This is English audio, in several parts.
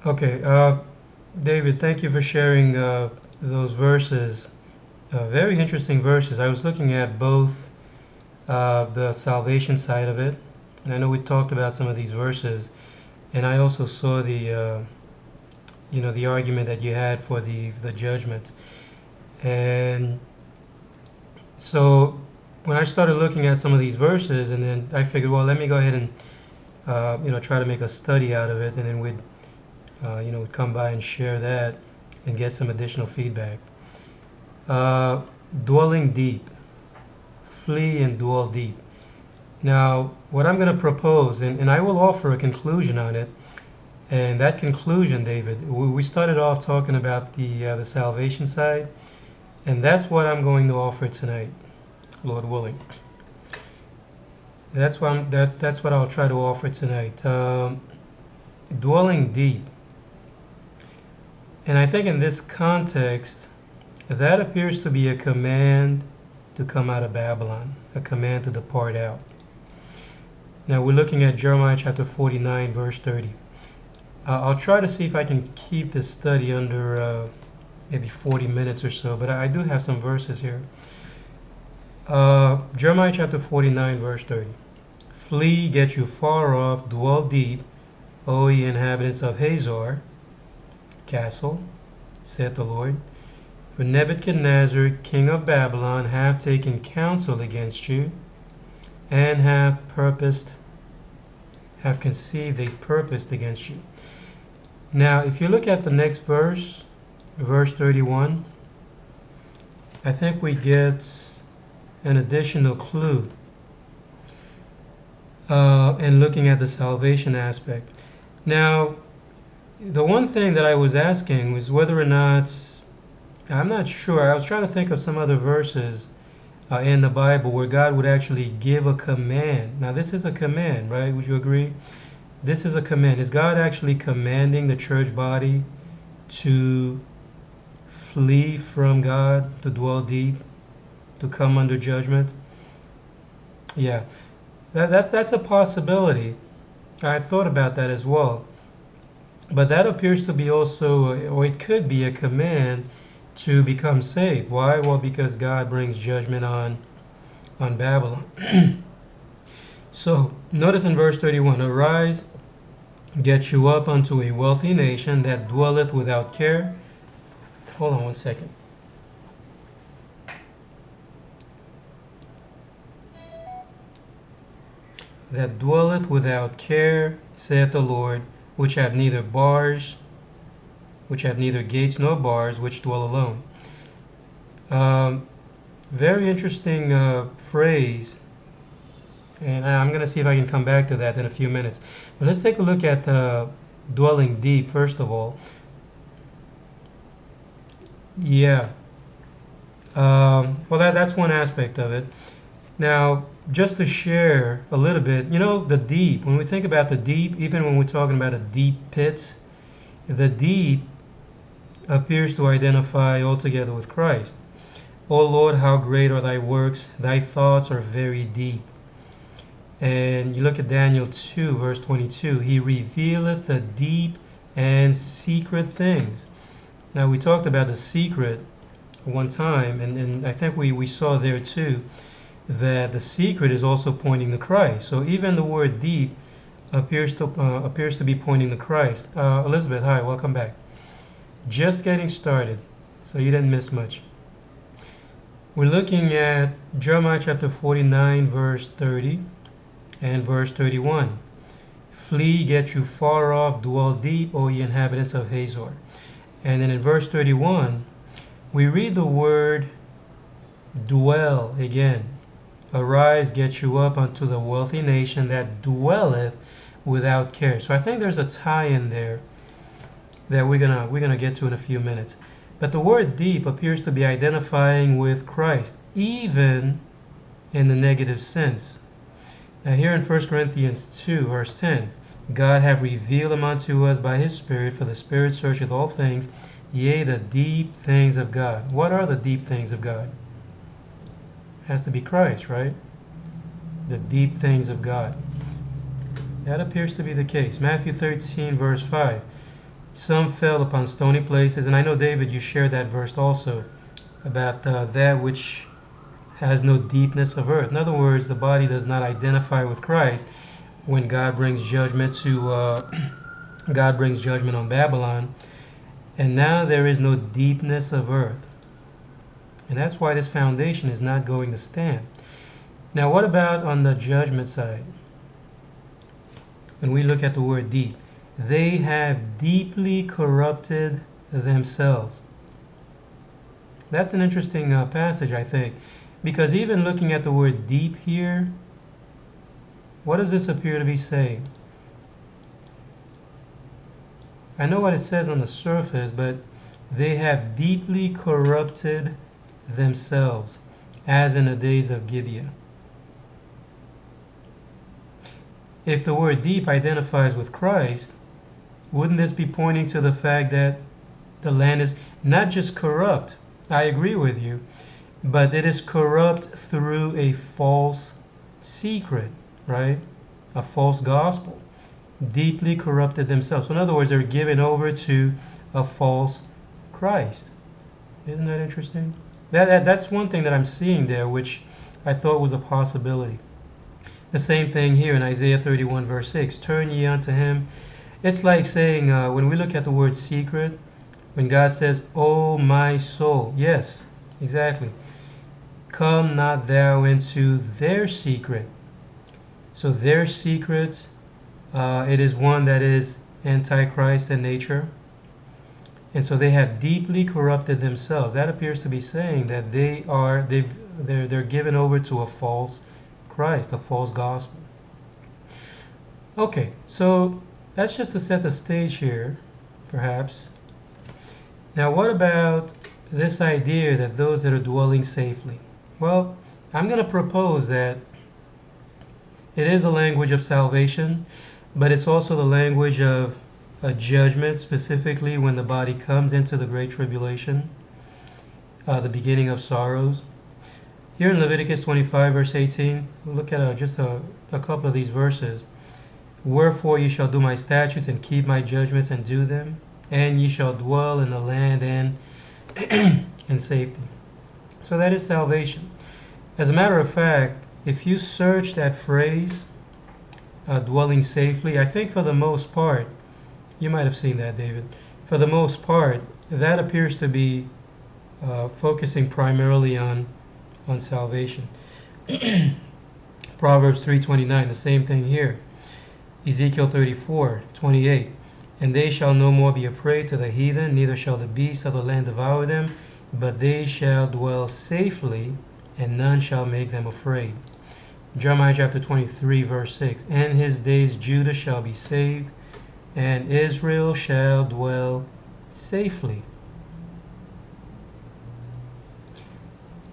Okay, David, thank you for sharing those verses. Very interesting verses. I was looking at both the salvation side of it, and I know we talked about some of these verses, and I also saw the argument that you had for the judgment. And so when I started looking at some of these verses, and then I figured, well, let me go ahead and try to make a study out of it, and then we'd come by and share that and get some additional feedback. Uh, Dwelling deep, flee and dwell deep. Now, what I'm going to propose, and I will offer a conclusion on it, and that conclusion, David, we started off talking about the salvation side, and that's what I'm going to offer tonight, Lord willing. That's what I'll try to offer tonight. Dwelling deep, and I think in this context, that appears to be a command to come out of Babylon, a command to depart out. Now we're looking at Jeremiah chapter 49, verse 30. I'll try to see if I can keep this study under maybe 40 minutes or so, but I do have some verses here. Jeremiah chapter 49, verse 30. Flee, get you far off, dwell deep, O ye inhabitants of Hazor, castle, saith the Lord. For Nebuchadnezzar, king of Babylon, hath taken counsel against you, and hath conceived a purpose against you. Now, if you look at the next verse, verse 31, I think we get an additional clue in looking at the salvation aspect. Now, the one thing that I was asking was whether or not, I'm not sure, I was trying to think of some other verses in the Bible where God would actually give a command. Now, this is a command, right? Would you agree? This is a command. Is God actually commanding the church body to flee from God, to dwell deep, to come under judgment? Yeah, that's a possibility. I thought about that as well. But that appears to be also, or it could be a command to become saved. Why? Well, because God brings judgment on Babylon. So notice in verse 31, arise, get you up unto a wealthy nation that dwelleth without care. Hold on one second. That dwelleth without care, saith the Lord, which have neither gates nor bars, which dwell alone. Very interesting phrase, and I'm going to see if I can come back to that in a few minutes. But let's take a look at dwelling deep, first of all. Yeah. Well, that's one aspect of it. Now, just to share a little bit, the deep, when we think about the deep, even when we're talking about a deep pit, the deep appears to identify altogether with Christ. O Lord, how great are thy works, thy thoughts are very deep. And you look at Daniel 2, verse 22, he revealeth the deep and secret things. Now, we talked about the secret one time, and I think we saw there too that the secret is also pointing to Christ. So even the word deep appears to be pointing to Christ. Elizabeth, hi, welcome back. Just getting started, so you didn't miss much. We're looking at Jeremiah chapter 49, verse 30 and verse 31. Flee, get you far off, dwell deep, O ye inhabitants of Hazor. And then in verse 31, we read the word dwell again. Arise, get you up unto the wealthy nation that dwelleth without care. So I think there's a tie-in there that we're gonna get to in a few minutes. But the word deep appears to be identifying with Christ, even in the negative sense. Now here in 1 Corinthians 2, verse 10, God hath revealed them unto us by his Spirit, for the Spirit searcheth all things, yea, the deep things of God. What are the deep things of God? It has to be Christ, right? The deep things of God. That appears to be the case. Matthew 13, verse 5. Some fell upon stony places. And I know, David, you shared that verse also about that which has no deepness of earth. In other words, the body does not identify with Christ when God brings judgment God brings judgment on Babylon. And now there is no deepness of earth. And that's why this foundation is not going to stand. Now, what about on the judgment side? When we look at the word deep, they have deeply corrupted themselves. That's an interesting passage, I think, because even looking at the word deep here, what does this appear to be saying? I know what it says on the surface, but they have deeply corrupted themselves, as in the days of Gibeah. If the word deep identifies with Christ, wouldn't this be pointing to the fact that the land is not just corrupt? I agree with you, but it is corrupt through a false secret, right? A false gospel. Deeply corrupted themselves. So in other words, they're given over to a false Christ. Isn't that interesting? That's one thing that I'm seeing there, which I thought was a possibility. The same thing here in Isaiah 31 verse 6. Turn ye unto him. It's like saying, when we look at the word secret, when God says, "Oh my soul," yes, exactly. Come not thou into their secret. So their secrets, it is one that is antichrist in nature. And so they have deeply corrupted themselves. That appears to be saying that they're given over to a false Christ, a false gospel. Okay, so that's just to set the stage here, perhaps. Now, what about this idea that those that are dwelling safely? Well, I'm going to propose that it is a language of salvation, but it's also the language of a judgment, specifically when the body comes into the Great Tribulation, the beginning of sorrows. Here in Leviticus 25, verse 18, look at just a couple of these verses. Wherefore ye shall do my statutes and keep my judgments and do them, and ye shall dwell in the land and in safety. So that is salvation. As a matter of fact, if you search that phrase, dwelling safely, I think for the most part, you might have seen that, David. For the most part, that appears to be focusing primarily on salvation. Proverbs 3:29, the same thing here. Ezekiel 34:28, and they shall no more be a prey to the heathen, neither shall the beasts of the land devour them, but they shall dwell safely, and none shall make them afraid. Jeremiah chapter 23, verse 6, in his days Judah shall be saved, and Israel shall dwell safely.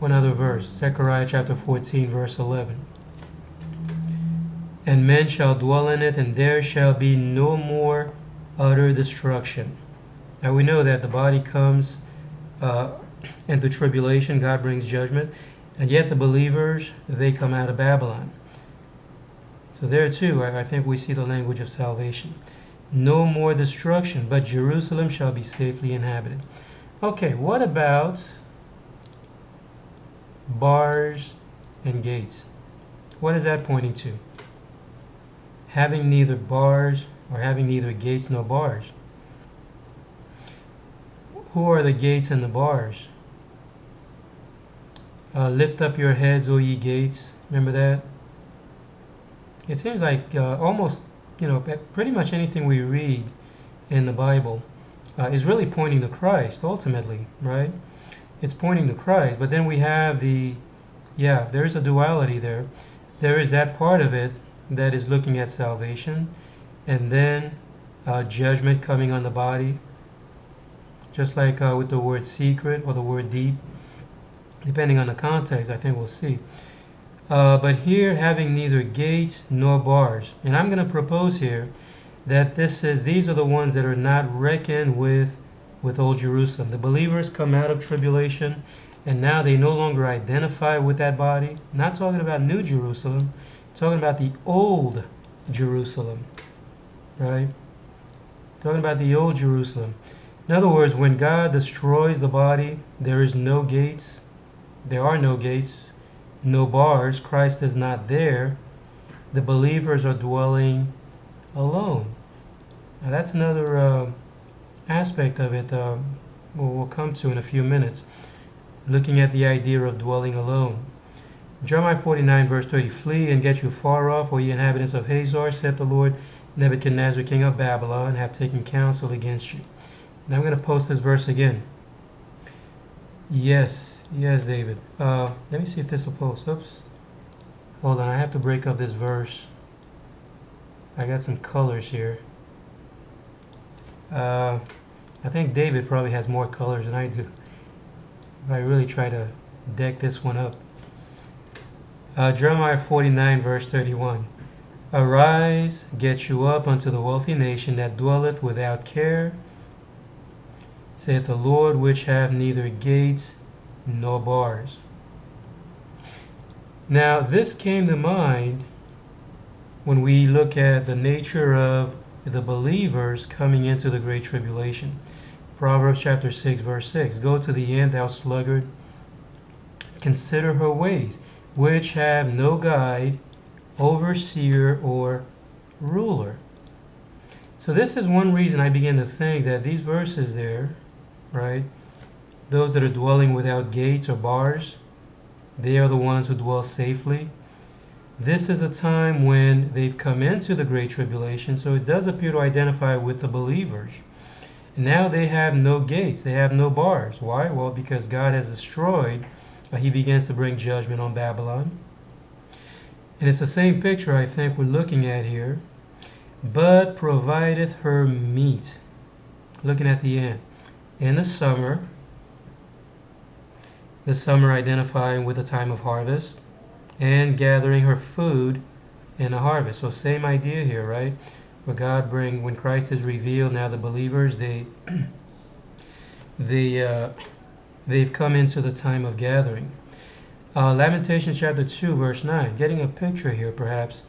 One other verse, Zechariah chapter 14, verse 11. And men shall dwell in it, and there shall be no more utter destruction. Now we know that the body comes into tribulation, God brings judgment, and yet the believers, they come out of Babylon. So there too, I think we see the language of salvation. No more destruction, but Jerusalem shall be safely inhabited. Okay, what about bars and gates? What is that pointing to? Having neither bars, or having neither gates nor bars. Who are the gates and the bars? Lift up your heads, O ye gates. Remember that? It seems like almost, pretty much anything we read in the Bible is really pointing to Christ ultimately, right? It's pointing to Christ. But then we have there's a duality there. There is that part of it that is looking at salvation, and then judgment coming on the body, just like with the word secret or the word deep, depending on the context. I think we'll see. But here, having neither gates nor bars, and I'm going to propose here that these are the ones that are not reckoned with Old Jerusalem. The believers come out of tribulation, and now they no longer identify with that body. Not talking about New Jerusalem, talking about the old Jerusalem, right? talking about the old Jerusalem. In other words, when God destroys the body, there is no gates. There are no gates, no bars. Christ is not there. The believers are dwelling alone. Now that's another aspect of it we'll come to in a few minutes, looking at the idea of dwelling alone. Jeremiah 49 verse 30, flee and get you far off, O ye inhabitants of Hazor, said the Lord, Nebuchadnezzar king of Babylon have taken counsel against you. Now I'm going to post this verse again. Yes, David. Let me see if this will post. Oops. Hold on, I have to break up this verse. I got some colors here. I think David probably has more colors than I do. If I really try to deck this one up. Jeremiah 49 verse 31. Arise, get you up unto the wealthy nation that dwelleth without care, saith the Lord, which have neither gates nor bars. Now this came to mind when we look at the nature of the believers coming into the Great Tribulation. Proverbs chapter 6 verse 6. Go to the end, thou sluggard, consider her ways, which have no guide, overseer, or ruler. So this is one reason I begin to think that these verses there, right, those that are dwelling without gates or bars, they are the ones who dwell safely. This is a time when they've come into the Great Tribulation, so it does appear to identify with the believers. And now they have no gates, they have no bars. Why? Well, because God has destroyed, he begins to bring judgment on Babylon. And it's the same picture I think we're looking at here. But provideth her meat. Looking at the end. In the summer identifying with the time of harvest, and gathering her food in the harvest. So same idea here, right? Where when Christ is revealed, now the believers, they've come into the time of gathering. Lamentations chapter 2 verse 9, getting a picture here perhaps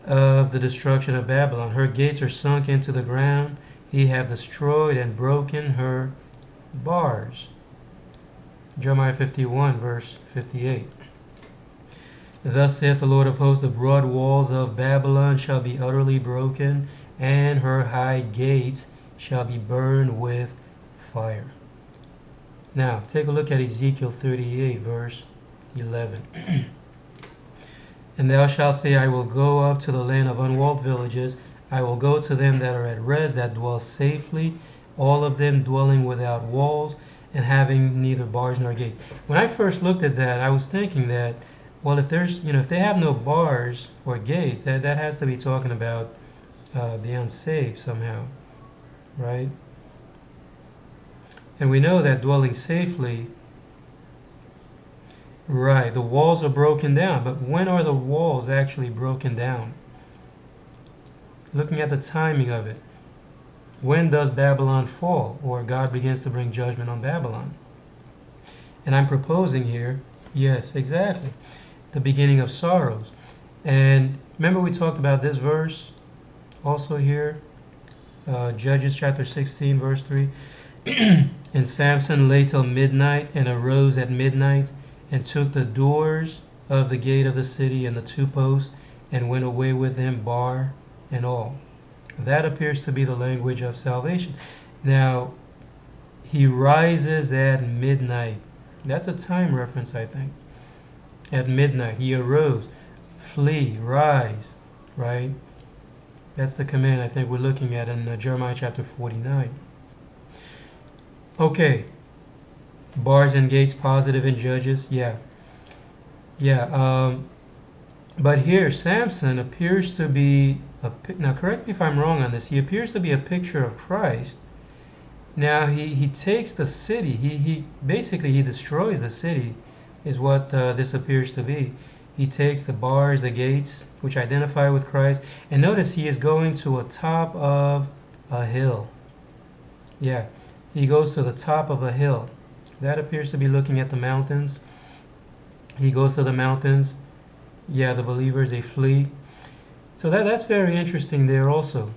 of the destruction of Babylon. Her gates are sunk into the ground, he hath destroyed and broken her bars. Jeremiah 51 verse 58. Thus saith the Lord of hosts, the broad walls of Babylon shall be utterly broken, and her high gates shall be burned with fire. Now, take a look at Ezekiel 38, verse 11. And thou shalt say, I will go up to the land of unwalled villages. I will go to them that are at rest, that dwell safely, all of them dwelling without walls, and having neither bars nor gates. When I first looked at that, I was thinking that, well, if they have no bars or gates, that has to be talking about the unsaved somehow, right? And we know that dwelling safely, right, the walls are broken down. But when are the walls actually broken down? Looking at the timing of it. When does Babylon fall, or God begins to bring judgment on Babylon? And I'm proposing here, yes, exactly, the beginning of sorrows. And remember we talked about this verse also here, Judges chapter 16 verse 3. And Samson lay till midnight, and arose at midnight, and took the doors of the gate of the city and the two posts, and went away with them, bar and all. That appears to be the language of salvation. Now, he rises at midnight. That's a time reference, I think. At midnight, he arose. Flee, rise, right? That's the command I think we're looking at in Jeremiah chapter 49. Okay. Bars and gates positive in Judges. Yeah. But here, Samson appears to be, now correct me if I'm wrong on this, he appears to be a picture of Christ. Now he takes the city, he basically he destroys the city, is what this appears to be. He takes the bars, the gates, which identify with Christ, and notice he is going to a top of a hill. Yeah, he goes to the top of a hill. That appears to be looking at the mountains. He goes to the mountains. Yeah, the believers, they flee. So that's very interesting there also.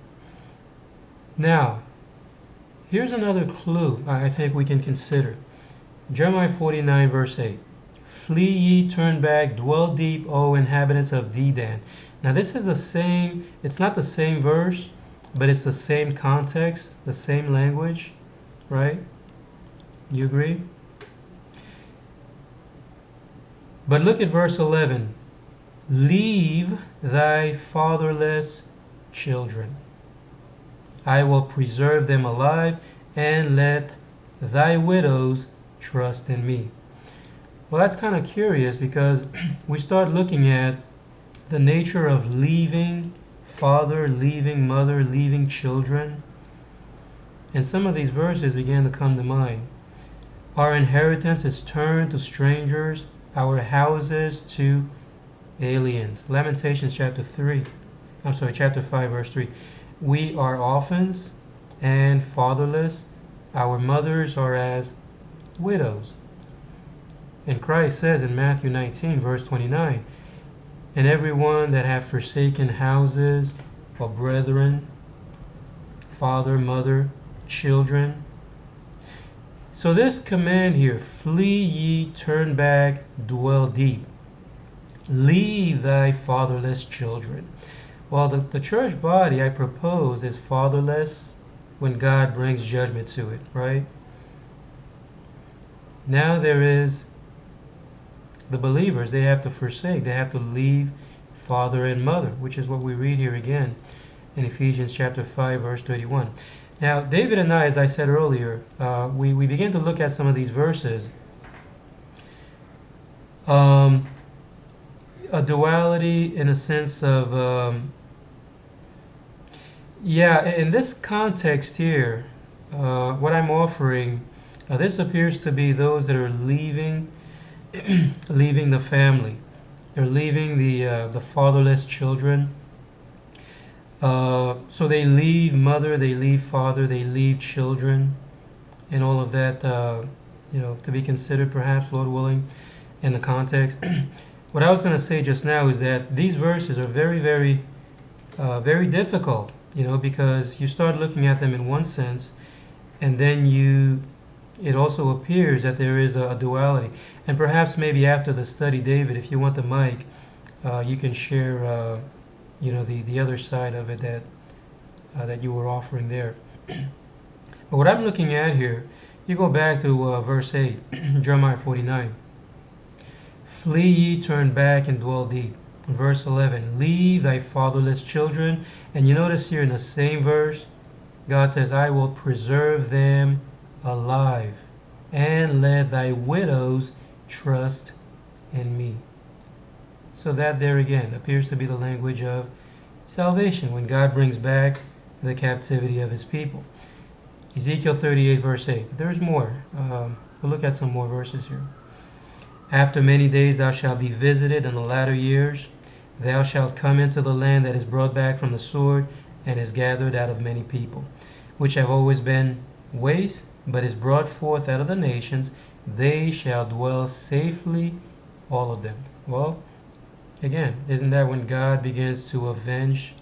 Now, Here's another clue I think we can consider. Jeremiah 49 verse 8. Flee ye, turn back, dwell deep, O inhabitants of Dedan. Now this is the same, it's not the same verse, but it's the same context, the same language, right? You agree? But look at verse 11. Leave thy fatherless children. I will preserve them alive, and let thy widows trust in me. Well, that's kind of curious because we start looking at the nature of leaving father, leaving mother, leaving children. And some of these verses began to come to mind. Our inheritance is turned to strangers, our houses to aliens. Lamentations chapter 5 verse 3. We are orphans and fatherless. Our mothers are as widows. And Christ says in Matthew 19 verse 29, and everyone that have forsaken houses or brethren, father, mother, children. So this command here, flee ye, turn back, dwell deep. Leave thy fatherless children. Well, the church body, I propose, is fatherless when God brings judgment to it, right? Now there is the believers, they have to forsake, they have to leave father and mother, which is what we read here again in Ephesians chapter 5 verse 31. Now David and I, as I said earlier, we began to look at some of these verses. A duality in a sense of in this context here, what I'm offering, this appears to be those that are leaving leaving the family. They're leaving the fatherless children. So they leave mother, they leave father, they leave children, and all of that, to be considered perhaps, Lord willing, in the context. What I was going to say just now is that these verses are very, very, very difficult, because you start looking at them in one sense, and then it also appears that there is a duality. And perhaps maybe after the study, David, if you want the mic, you can share, the other side of it that you were offering there. But what I'm looking at here, you go back to verse 8, Jeremiah 49. Flee ye, turn back, and dwell deep. Verse 11, leave thy fatherless children. And you notice here in the same verse, God says, I will preserve them alive, and let thy widows trust in me. So that there again appears to be the language of salvation when God brings back the captivity of his people. Ezekiel 38 verse 8. There's more. We'll look at some more verses here. After many days thou shalt be visited in the latter years. Thou shalt come into the land that is brought back from the sword and is gathered out of many people, which have always been waste, but is brought forth out of the nations. They shall dwell safely, all of them. Well, again, isn't that when God begins to avenge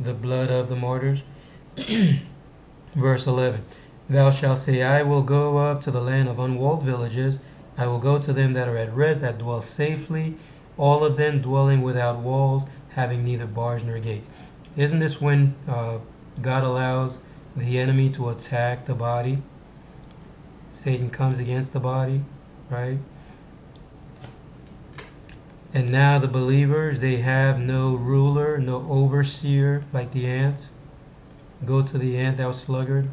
the blood of the martyrs? Verse 11, thou shalt say, I will go up to the land of unwalled villages. I will go to them that are at rest, that dwell safely, all of them dwelling without walls, having neither bars nor gates. Isn't this when God allows the enemy to attack the body? Satan comes against the body, right? And now the believers, they have no ruler, no overseer like the ants. Go to the ant, thou sluggard.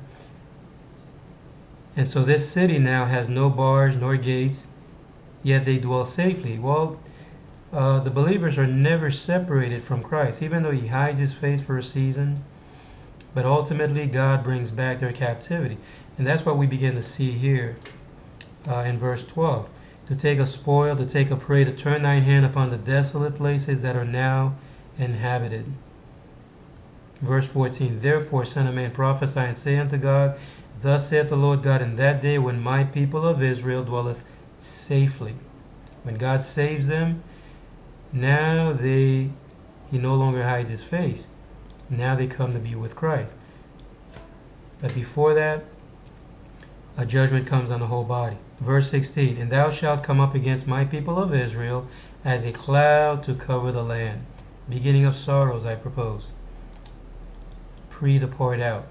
And so this city now has no bars nor gates, yet they dwell safely. Well, the believers are never separated from Christ, even though he hides his face for a season. But ultimately, God brings back their captivity. And that's what we begin to see here in verse 12. To take a spoil, to take a prey, to turn thine hand upon the desolate places that are now inhabited. Verse 14, therefore, son of man, prophesy and say unto God, thus saith the Lord God, in that day when my people of Israel dwelleth safely. When God saves them, now he no longer hides his face. Now they come to be with Christ. But before that, a judgment comes on the whole body. Verse 16, and thou shalt come up against my people of Israel as a cloud to cover the land. Beginning of sorrows, I propose. Pre to pour it out.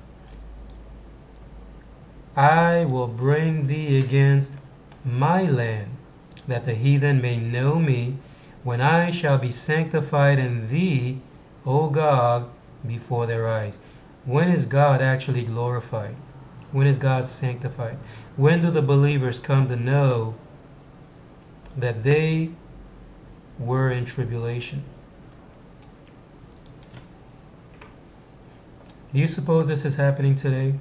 I will bring thee against my land, that the heathen may know me, when I shall be sanctified in thee, O Gog, before their eyes. When is God actually glorified? When is God sanctified? When do the believers come to know that they were in tribulation? Do you suppose this is happening today?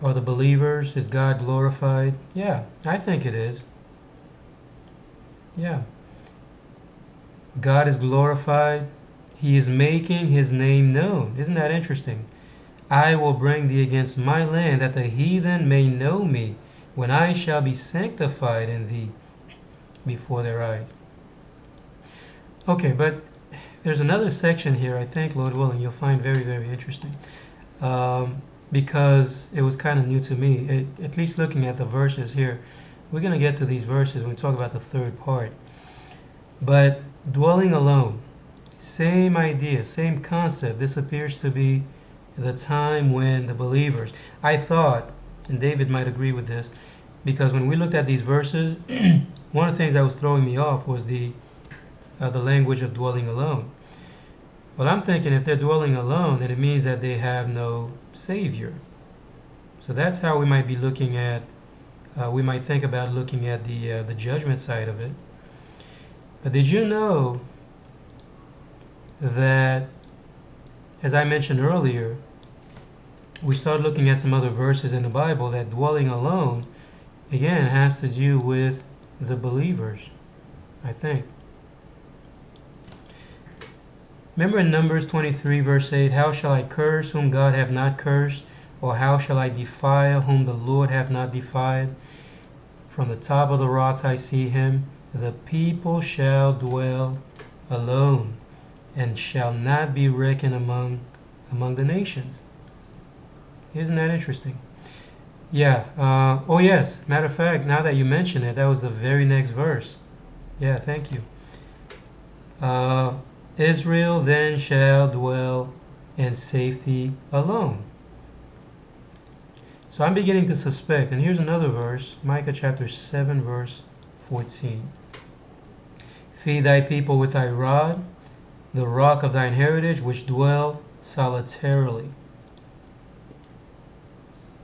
Are the believers, is God glorified? Yeah, I think it is. Yeah. God is glorified. He is making his name known. Isn't that interesting? I will bring thee against my land, that the heathen may know me, when I shall be sanctified in thee before their eyes. Okay, but there's another section here, I think, Lord willing, you'll find very, very interesting. Because it was kind of new to me, at least looking at the verses here. We're going to get to these verses when we talk about the third part. But dwelling alone, same idea, same concept. This appears to be the time when the believers, I thought, and David might agree with this, because when we looked at these verses, one of the things that was throwing me off was the language of dwelling alone. Well, I'm thinking if they're dwelling alone, then it means that they have no Savior. So that's how we might be looking at, we might think about looking at the judgment side of it. But did you know that, as I mentioned earlier, we start looking at some other verses in the Bible that dwelling alone, again, has to do with the believers, I think. Remember in Numbers 23 verse 8, how shall I curse whom God hath not cursed? Or how shall I defile whom the Lord hath not defiled? From the top of the rocks I see him. The people shall dwell alone, and shall not be reckoned among the nations. Isn't that interesting? Yeah. Oh yes. Matter of fact, now that you mention it, that was the very next verse. Yeah. Thank you. Israel then shall dwell in safety alone. So I'm beginning to suspect, and here's another verse, Micah chapter 7 verse 14. Feed thy people with thy rod, the rock of thine heritage, which dwell solitarily.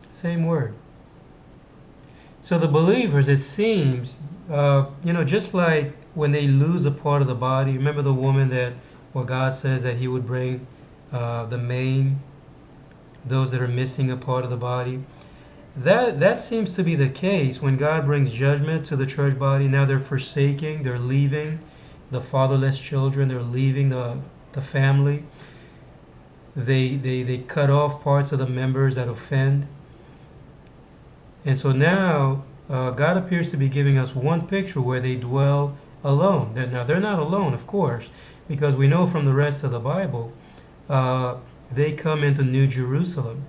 Same word. So the believers, it seems, just like when they lose a part of the body, remember the woman that, where God says that he would bring the maim, those that are missing a part of the body. That seems to be the case when God brings judgment to the church body. Now they're forsaking, they're leaving the fatherless children, they're leaving the family. They cut off parts of the members that offend. And so now God appears to be giving us one picture where they dwell alone. Now they're not alone, of course, because we know from the rest of the Bible they come into New Jerusalem.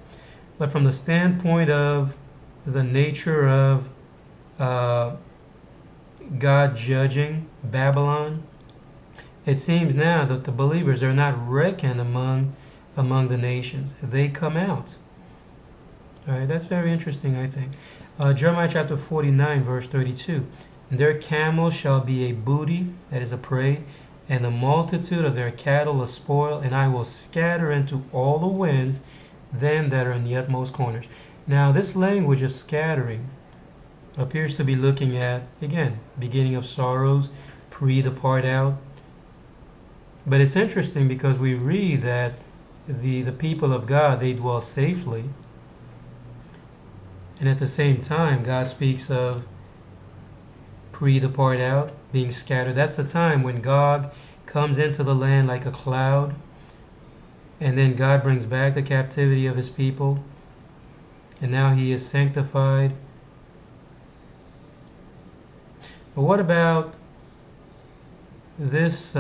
But from the standpoint of the nature of God judging Babylon, it seems now that the believers are not reckoned among the nations. They come out. All right, that's very interesting, I think. Jeremiah chapter 49, verse 32. Their camels shall be a booty, that is a prey, and the multitude of their cattle a spoil, and I will scatter into all the winds them that are in the utmost corners. Now, this language of scattering appears to be looking at, again, beginning of sorrows, pre the part out. But it's interesting because we read that the people of God, they dwell safely. And at the same time, God speaks of pre the part out, being scattered. That's the time when God comes into the land like a cloud. And then God brings back the captivity of his people. And now he is sanctified. But what about this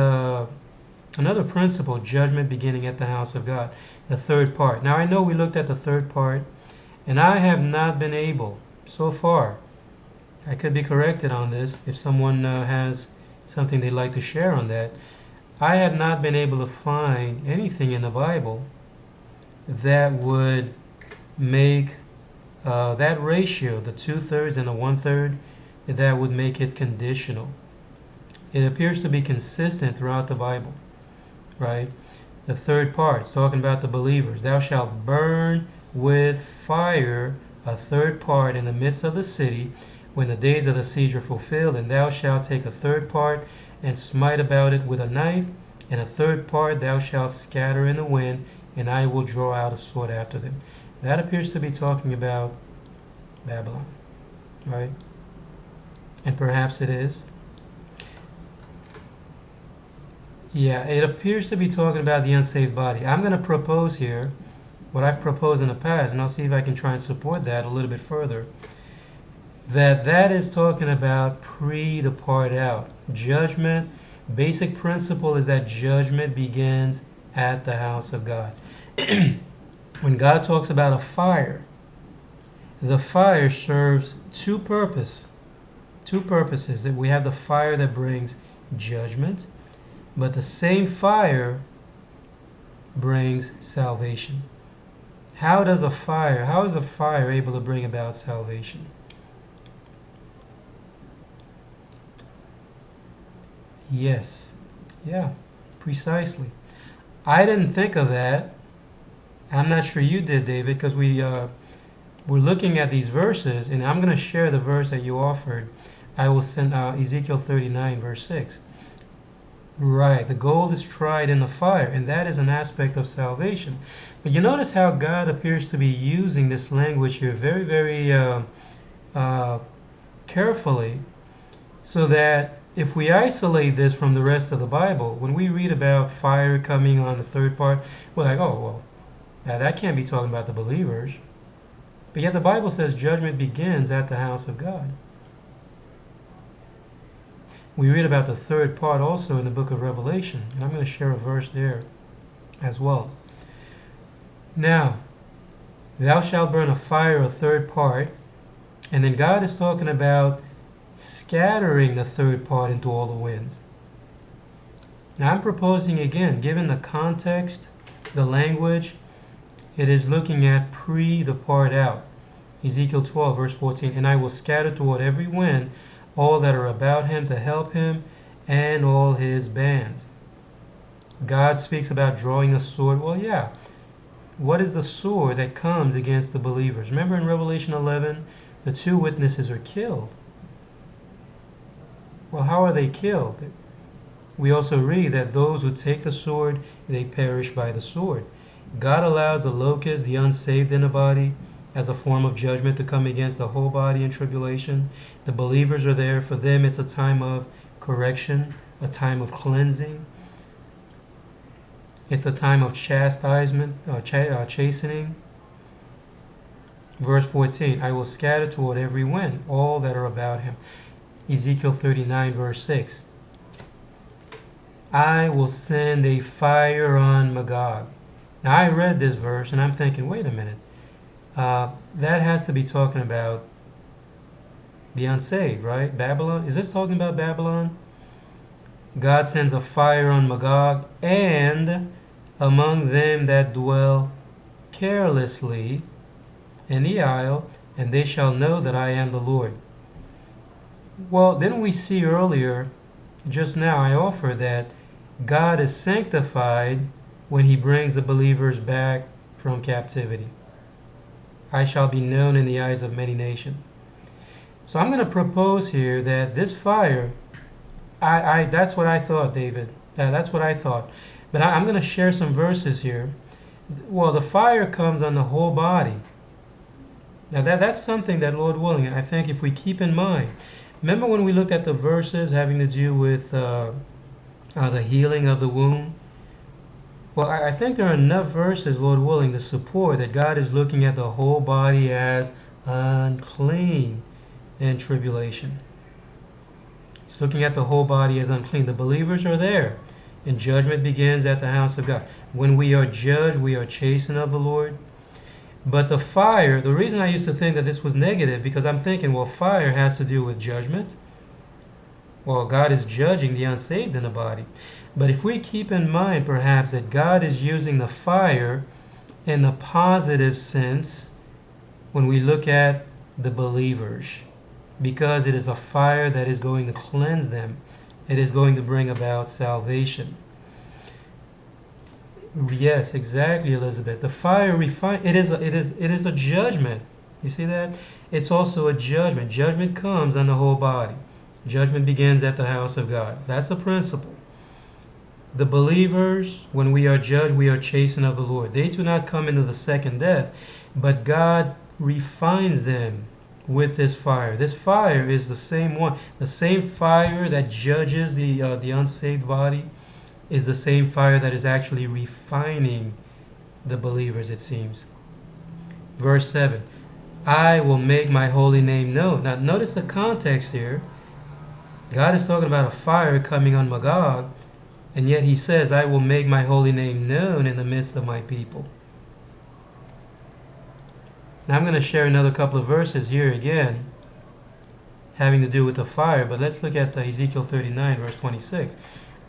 Another principle, judgment beginning at the house of God. The third part. Now I know we looked at the third part, and I have not been able, so far, I could be corrected on this if someone has something they'd like to share on that. I have not been able to find anything in the Bible that would make that ratio, the 2/3 and the 1/3, that would make it conditional. It appears to be consistent throughout the Bible, right? The third part is talking about the believers. Thou shalt burn with fire a third part in the midst of the city when the days of the siege are fulfilled, and thou shalt take a third part and smite about it with a knife, and a third part thou shalt scatter in the wind, and I will draw out a sword after them. That appears to be talking about Babylon, right? And perhaps it is. Yeah, it appears to be talking about the unsaved body. I'm going to propose here what I've proposed in the past, and I'll see if I can try and support that a little bit further. That is talking about pre-depart out. Judgment, basic principle is that judgment begins at the house of God. When God talks about a fire, the fire serves two purposes. That we have the fire that brings judgment, but the same fire brings salvation. How is a fire able to bring about salvation? Yes. Yeah, precisely. I didn't think of that. I'm not sure you did, David, because we're looking at these verses, and I'm going to share the verse that you offered. I will send Ezekiel 39, verse 6. Right, the gold is tried in the fire, and that is an aspect of salvation. But you notice how God appears to be using this language here very, very carefully, so that if we isolate this from the rest of the Bible, when we read about fire coming on the third part, we're like, oh, well, now that can't be talking about the believers. But yet the Bible says judgment begins at the house of God. We read about the third part also in the book of Revelation, and I'm going to share a verse there as well. Now, thou shalt burn a fire a third part, and then God is talking about scattering the third part into all the winds. Now I'm proposing again, given the context, the language, it is looking at pre-depart out. Ezekiel 12, verse 14, and I will scatter toward every wind all that are about him to help him, and all his bands. God speaks about drawing a sword. Well, yeah. What is the sword that comes against the believers? Remember in Revelation 11, the two witnesses are killed. Well, how are they killed? We also read that those who take the sword, they perish by the sword. God allows the locusts, the unsaved in the body, as a form of judgment to come against the whole body in tribulation. The believers are there. For them, it's a time of correction, a time of cleansing. It's a time of chastisement, chastening. Verse 14, I will scatter toward every wind all that are about him. Ezekiel 39, verse 6. I will send a fire on Magog. Now I read this verse and I'm thinking, wait a minute. That has to be talking about the unsaved, right? Babylon. Is this talking about Babylon? God sends a fire on Magog and among them that dwell carelessly in the isle, and they shall know that I am the Lord. Well, didn't we see earlier, just now I offer that God is sanctified when he brings the believers back from captivity. I shall be known in the eyes of many nations. So I'm going to propose here that this fire, that's what I thought, David. That's what I thought. But I'm going to share some verses here. Well, the fire comes on the whole body. Now that's something that, Lord willing, I think if we keep in mind. Remember when we looked at the verses having to do with the healing of the womb? Well, I think there are enough verses, Lord willing, to support that God is looking at the whole body as unclean in tribulation. He's looking at the whole body as unclean. The believers are there And judgment begins at the house of God. When we are judged, we are chastened of the Lord. But the fire, the reason I used to think that this was negative, because I'm thinking, well, fire has to do with judgment. Well, God is judging the unsaved in the body. But if we keep in mind, perhaps, that God is using the fire in the positive sense when we look at the believers, because it is a fire that is going to cleanse them. It is going to bring about salvation. Yes, exactly, Elizabeth. The fire refine. It is a judgment. You see that? It's also a judgment. Judgment comes on the whole body. Judgment begins at the house of God. That's the principle. The believers, when we are judged, we are chastened of the Lord. They do not come into the second death, but God refines them with this fire. This fire is the same one. The same fire that judges the unsaved body is the same fire that is actually refining the believers, it seems. Verse 7, I will make my holy name known. Now notice the context here. God is talking about a fire coming on Magog, and yet he says, I will make my holy name known in the midst of my people. Now I'm going to share another couple of verses here again, having to do with the fire, but let's look at Ezekiel 39, verse 26.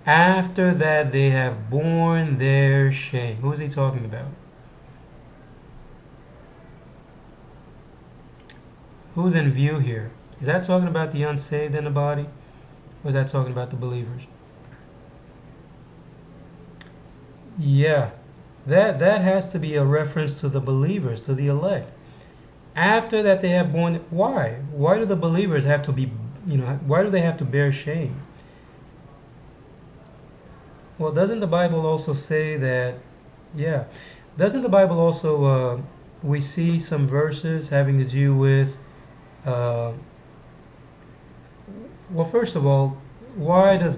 After that they have borne their shame. Who is he talking about? Who's in view here? Is that talking about the unsaved in the body? Or is that talking about the believers? Yeah, that has to be a reference to the believers, to the elect. After that they have borne. Why? Why do the believers have to be, why do they have to bear shame? Well, doesn't the Bible also say that, yeah, doesn't the Bible also, we see some verses having to do with, well, first of all, why is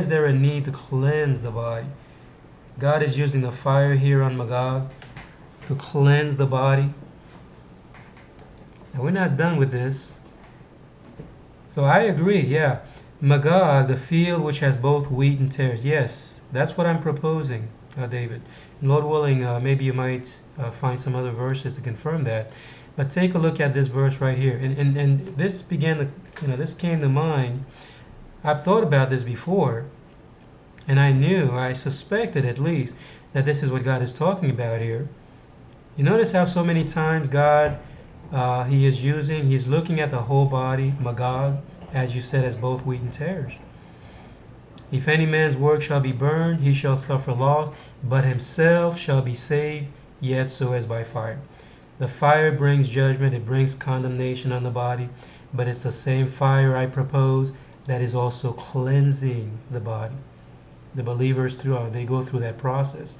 there a need to cleanse the body? God is using the fire here on Magog to cleanse the body. Now, we're not done with this. So I agree, yeah. Magog, the field which has both wheat and tares. Yes, that's what I'm proposing, David. And Lord willing, maybe you might find some other verses to confirm that. But take a look at this verse right here. And this this came to mind. I've thought about this before, and I suspected at least, that this is what God is talking about here. You notice how so many times God, he's looking at the whole body, Magog, as you said, as both wheat and tares. If any man's work shall be burned, he shall suffer loss, but himself shall be saved, yet so as by fire. The fire brings judgment, it brings condemnation on the body, but it's the same fire I propose that is also cleansing the body. The believers they go through that process.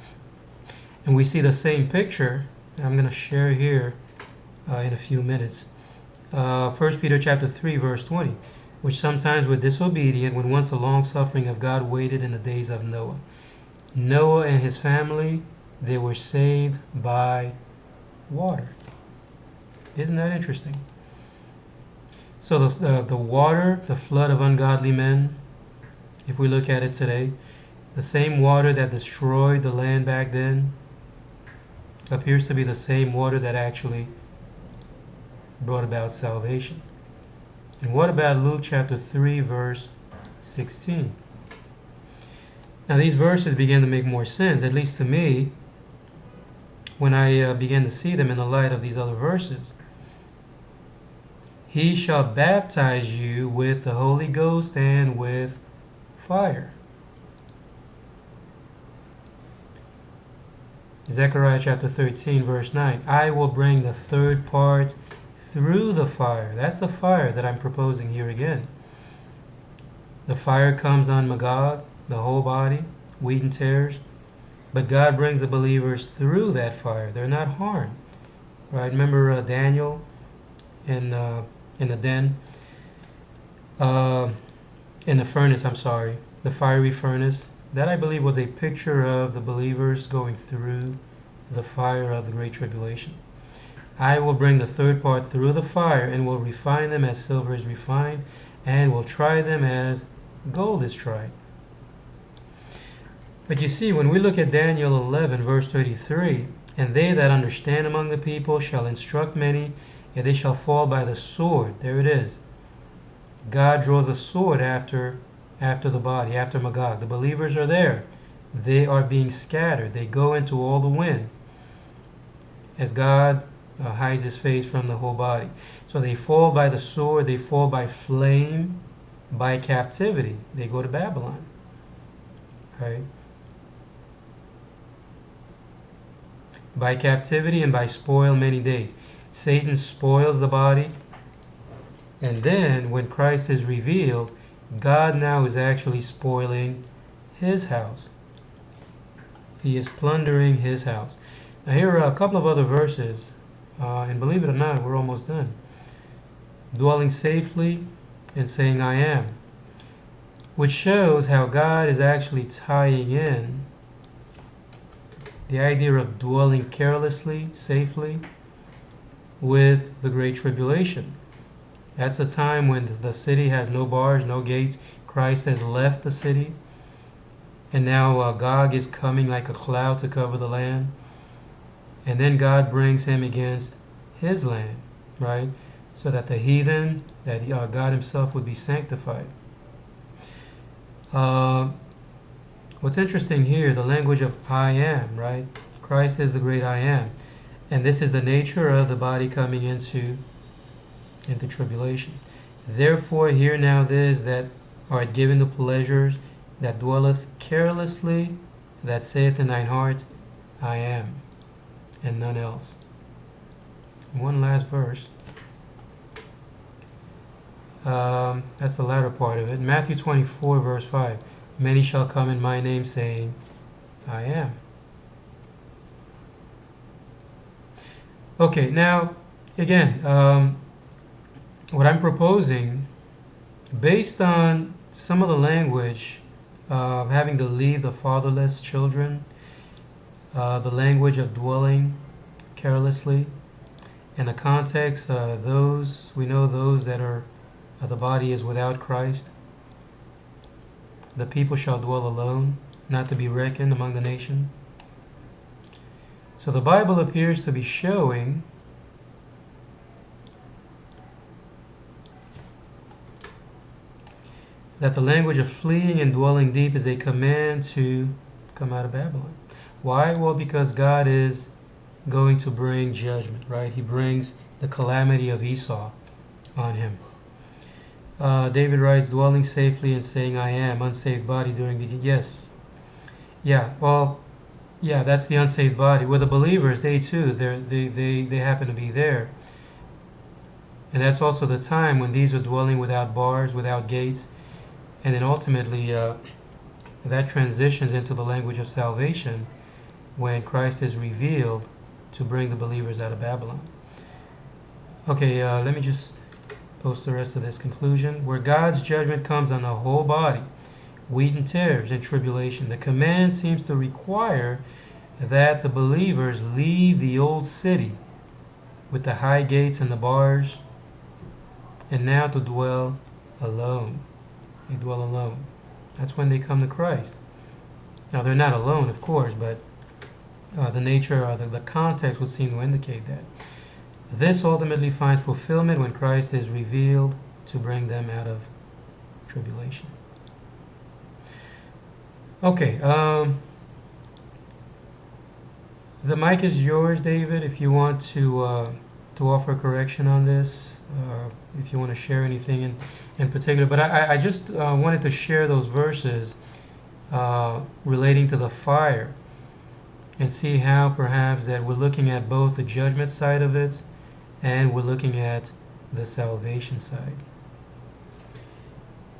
And we see the same picture, I'm going to share here in a few minutes. 1 Peter chapter 3, verse 20. Which sometimes were disobedient when once the long suffering of God waited in the days of Noah. Noah and his family, they were saved by water. Isn't that interesting? So the water, the flood of ungodly men, if we look at it today, the same water that destroyed the land back then appears to be the same water that actually brought about salvation. And what about Luke chapter 3, verse 16? Now these verses begin to make more sense, at least to me, when I began to see them in the light of these other verses. He shall baptize you with the Holy Ghost and with fire. Zechariah chapter 13, verse 9. I will bring the third part through the fire. That's the fire that I'm proposing here again. The fire comes on Magog, the whole body, wheat and tares, but God brings the believers through that fire. They're not harmed. Right? Remember Daniel in the den, in the furnace, I'm sorry, the fiery furnace. That, I believe, was a picture of the believers going through the fire of the Great Tribulation. I will bring the third part through the fire, and will refine them as silver is refined, and will try them as gold is tried. But you see, when we look at Daniel 11, verse 33, and they that understand among the people shall instruct many, and they shall fall by the sword. There it is. God draws a sword after the body, after Magog. The believers are there. They are being scattered. They go into all the wind as God hides his face from the whole body. So they fall by the sword, they fall by flame, by captivity. They go to Babylon. Right? By captivity and by spoil many days. Satan spoils the body, and then when Christ is revealed, God now is actually spoiling his house. He is plundering his house. Now here are a couple of other verses, and believe it or not, we're almost done. Dwelling safely and saying I am, which shows how God is actually tying in the idea of dwelling carelessly, safely, with the Great Tribulation. That's the time when the city has no bars, no gates. Christ has left the city. And now Gog is coming like a cloud to cover the land. And then God brings him against his land, right? So that the heathen, that God himself would be sanctified. What's interesting here, the language of I am, right? Christ is the great I am. And this is the nature of the body coming into tribulation. Therefore hear now this, that art given the pleasures, that dwelleth carelessly, that saith in thine heart, I am, and none else. One last verse. That's the latter part of it. Matthew 24, verse 5. Many shall come in my name, saying, I am. Okay, now, again, what I'm proposing, based on some of the language of having to leave the fatherless children, the language of dwelling carelessly, and the context, we know those that are, the body is without Christ. The people shall dwell alone, not to be reckoned among the nation. So the Bible appears to be showing that the language of fleeing and dwelling deep is a command to come out of Babylon. Why? Well, because God is going to bring judgment, right? He brings the calamity of Esau on him. David writes, dwelling safely and saying I am, unsaved body during the... Yes. Yeah, well, yeah, that's the unsaved body. Well, the believers, they too, they happen to be there. And that's also the time when these are dwelling without bars, without gates. And then ultimately, that transitions into the language of salvation when Christ is revealed to bring the believers out of Babylon. Okay, let me just post the rest of this conclusion. Where God's judgment comes on the whole body, wheat and tares and tribulation, the command seems to require that the believers leave the old city with the high gates and the bars, and now to dwell alone. They dwell alone. That's when they come to Christ. Now they're not alone, of course, but the nature of the context would seem to indicate that. This ultimately finds fulfillment when Christ is revealed to bring them out of tribulation. Okay, the mic is yours, David, if you want to offer correction on this, if you want to share anything in particular. But I just wanted to share those verses relating to the fire and see how perhaps that we're looking at both the judgment side of it and we're looking at the salvation side.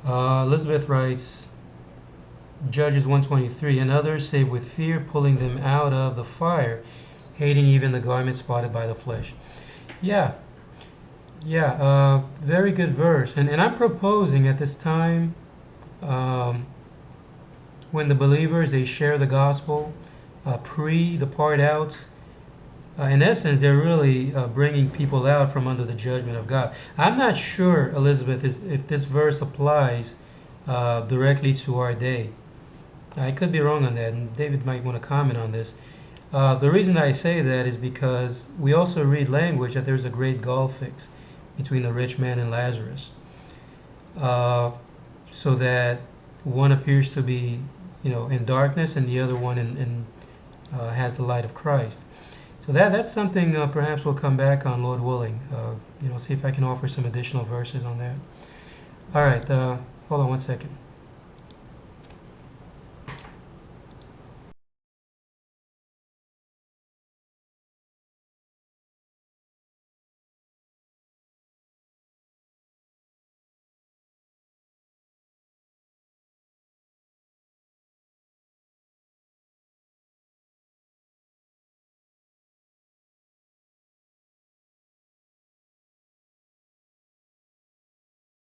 Elizabeth writes, Judges 1:23, and others save with fear, pulling them out of the fire, hating even the garment spotted by the flesh. Yeah, very good verse. And I'm proposing at this time, when the believers, they share the gospel, the part out, in essence, they're really bringing people out from under the judgment of God. I'm not sure, Elizabeth, if this verse applies directly to our day. I could be wrong on that, and David might want to comment on this. The reason I say that is because we also read language that there's a great gulf fixed between the rich man and Lazarus, uh, so that one appears to be, in darkness, and the other one has the light of Christ. So that's something perhaps we'll come back on, Lord willing. See if I can offer some additional verses on that. All right, hold on one second.